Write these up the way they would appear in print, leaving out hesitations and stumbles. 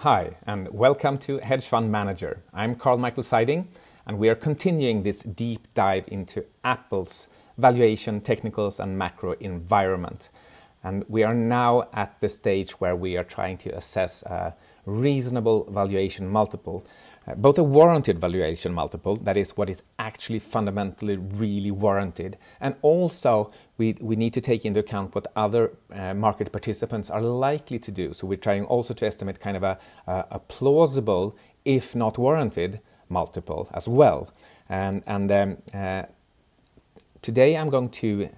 Hi, and welcome to Hedge Fund Manager. I'm Karl-Mikael, and we are continuing this deep dive into Apple's valuation, technicals, and macro environment. And we are now at the stage where we are trying to assess a reasonable valuation multiple, both a warranted valuation multiple, that is what is actually fundamentally really warranted, and also we need to take into account what other market participants are likely to do. So we're trying also to estimate kind of a plausible, if not warranted, multiple as well. Today I'm going to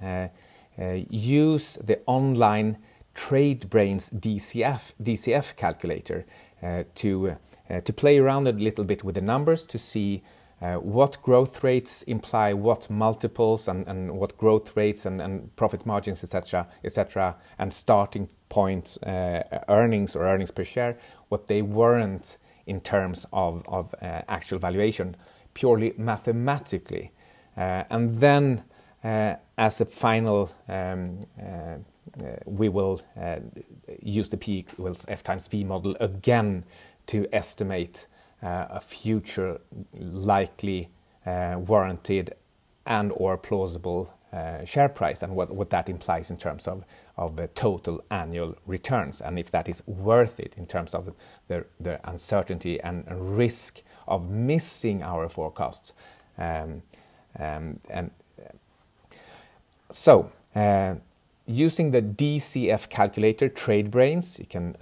use the online TradeBrains DCF calculator to play around a little bit with the numbers to see what growth rates imply what multiples and what growth rates and profit margins, etc., and starting points, earnings or earnings per share, what they warrant in terms of actual valuation, purely mathematically. And then as a final, we will use the P equals F times V model again to estimate a future likely warranted and or plausible share price, and what that implies in terms of total annual returns, and if that is worth it in terms of the uncertainty and risk of missing our forecasts. So using the DCF calculator, TradeBrains, you can.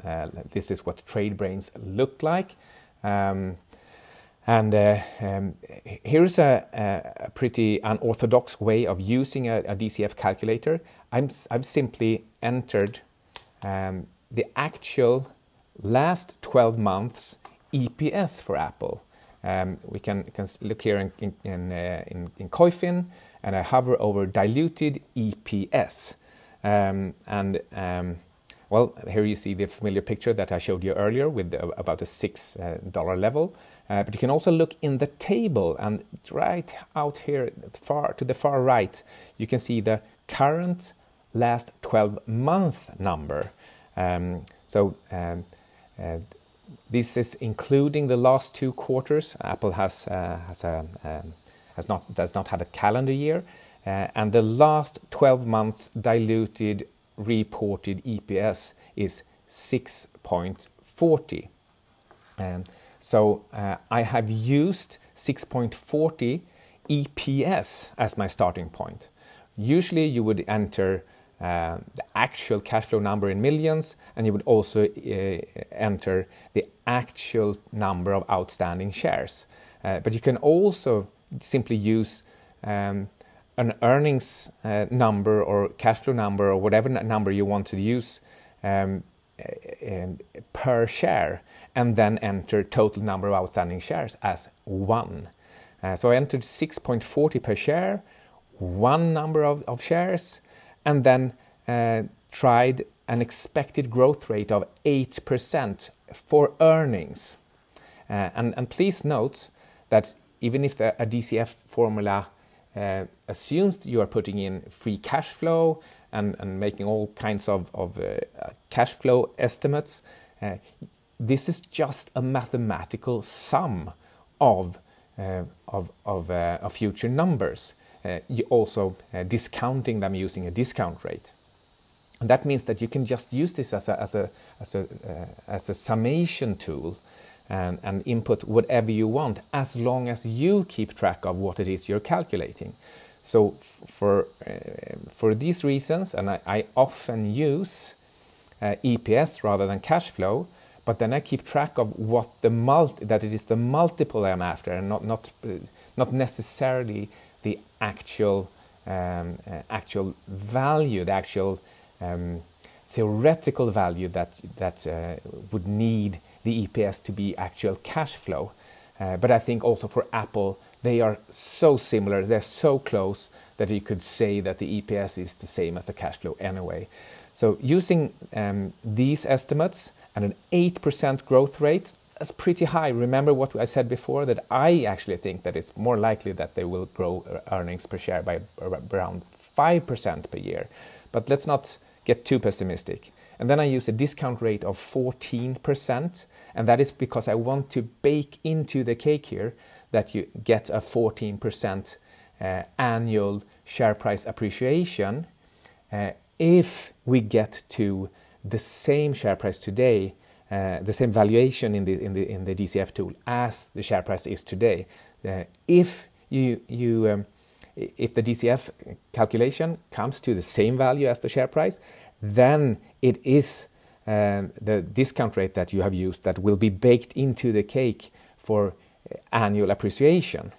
This is what TradeBrains look like, here's a pretty unorthodox way of using a DCF calculator. I've simply entered the actual last 12 months EPS for Apple. We can look here in Koifin, and I hover over diluted EPS. Well, here you see the familiar picture that I showed you earlier with about a $6 level. But you can also look in the table, and right out here to the far right, you can see the current last 12-month number. This is including the last 2 quarters. Apple does not have a calendar year, and the last 12 months diluted reported EPS is 6.40. So I have used 6.40 EPS as my starting point. Usually you would enter the actual cash flow number in millions, and you would also enter the actual number of outstanding shares. But you can also simply use an earnings number or cash flow number or whatever number you want to use per share, and then enter total number of outstanding shares as 1. So I entered 6.40 per share, 1 number of shares, and then tried an expected growth rate of 8% for earnings. And please note that even if a DCF formula assumes you are putting in free cash flow and making all kinds of cash flow estimates, this is just a mathematical sum of future numbers. You also discounting them using a discount rate. And that means that you can just use this as a summation tool and input whatever you want, as long as you keep track of what it is you're calculating. So for these reasons, and I often use EPS rather than cash flow, but then I keep track of what that it is the multiple I'm after, and not necessarily the actual value, the actual theoretical value that would need the EPS to be actual cash flow. But I think also for Apple, they are so similar, they're so close that you could say that the EPS is the same as the cash flow anyway. So using these estimates and an 8% growth rate, that's pretty high. Remember what I said before, that I actually think that it's more likely that they will grow earnings per share by around 5% per year. But let's not get too pessimistic. And then I use a discount rate of 14%, and that is because I want to bake into the cake here that you get a 14% annual share price appreciation if we get to the same share price today, the same valuation in the DCF tool as the share price is today. If the DCF calculation comes to the same value as the share price, then it is the discount rate that you have used that will be baked into the cake for annual appreciation.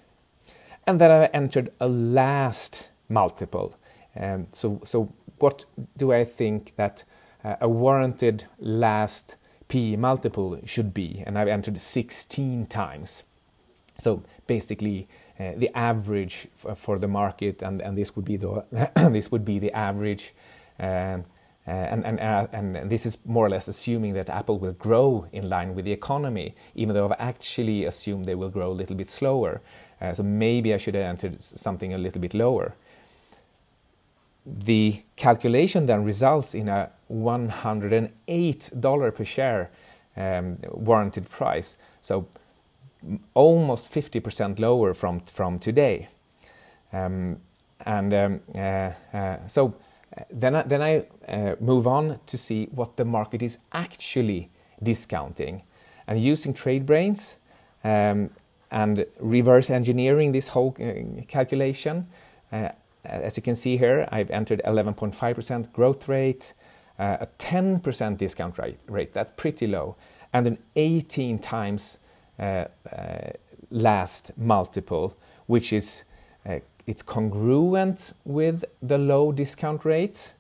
And then I entered a last multiple. So what do I think that a warranted last P multiple should be? And I've entered 16 times. So basically the average for the market, and this would be the this would be the average, and this is more or less assuming that Apple will grow in line with the economy, even though I've actually assumed they will grow a little bit slower. So maybe I should have entered something a little bit lower. The calculation then results in a $108 per share warranted price, so almost 50% lower from today. So then I move on to see what the market is actually discounting, and using trade brains and reverse engineering this whole calculation. As you can see here, I've entered 11.5% growth rate, a 10% discount rate, that's pretty low, and an 18 times last multiple, which is it's congruent with the low discount rate,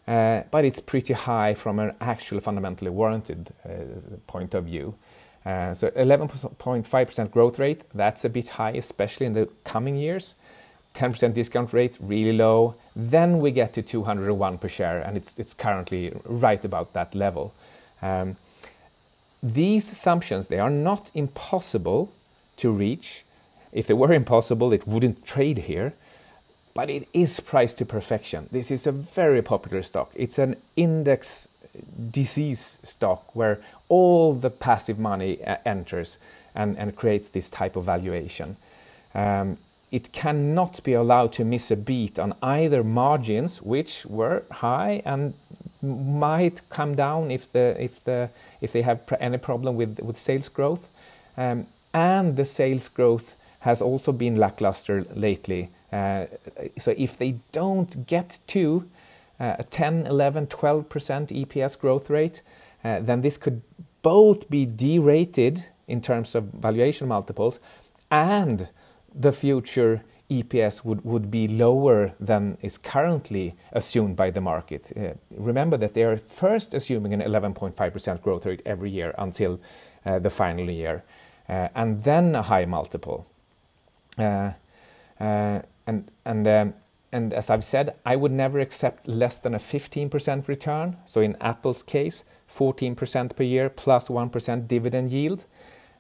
but it's pretty high from an actual fundamentally warranted point of view. So 11.5% growth rate, that's a bit high, especially in the coming years. 10% discount rate, really low. Then we get to 201 per share, and it's currently right about that level. These assumptions, they are not impossible to reach. If they were impossible, it wouldn't trade here. But it is priced to perfection. This is a very popular stock. It's an index disease stock where all the passive money enters and creates this type of valuation. It cannot be allowed to miss a beat on either margins, which were high and might come down if they have any problem with sales growth, and the sales growth has also been lackluster lately. So if they don't get to a 10, 11, 12% EPS growth rate, then this could both be derated in terms of valuation multiples, and the future EPS would be lower than is currently assumed by the market. Remember that they are first assuming an 11.5% growth rate every year until the final year, and then a high multiple. And as I've said, I would never accept less than a 15% return. So in Apple's case, 14% per year plus 1% dividend yield.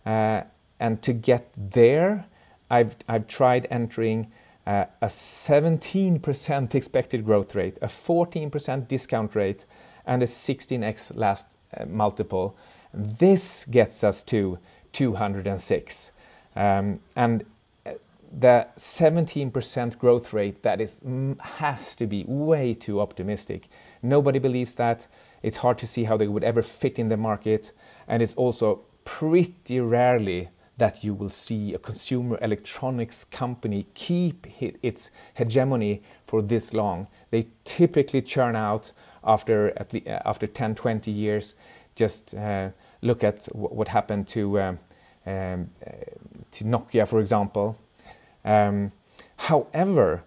And to get there, I've tried entering a 17% expected growth rate, a 14% discount rate, and a 16x last multiple. This gets us to 206. And the 17% growth rate, that has to be way too optimistic. Nobody believes that. It's hard to see how they would ever fit in the market, and it's also pretty rarely that you will see a consumer electronics company keep its hegemony for this long. They typically churn out after 10, 20 years. Just look at what happened to Nokia, for example. However,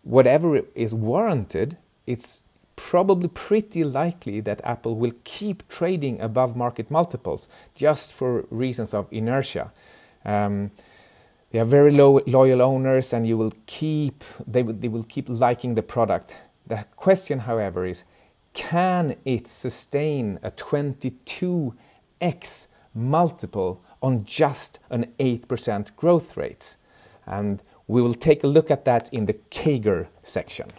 whatever is warranted, it's probably pretty likely that Apple will keep trading above market multiples just for reasons of inertia. They are very loyal owners, and they will keep liking the product. The question, however, is can it sustain a 22x multiple on just an 8% growth rate? And we will take a look at that in the CAGR section.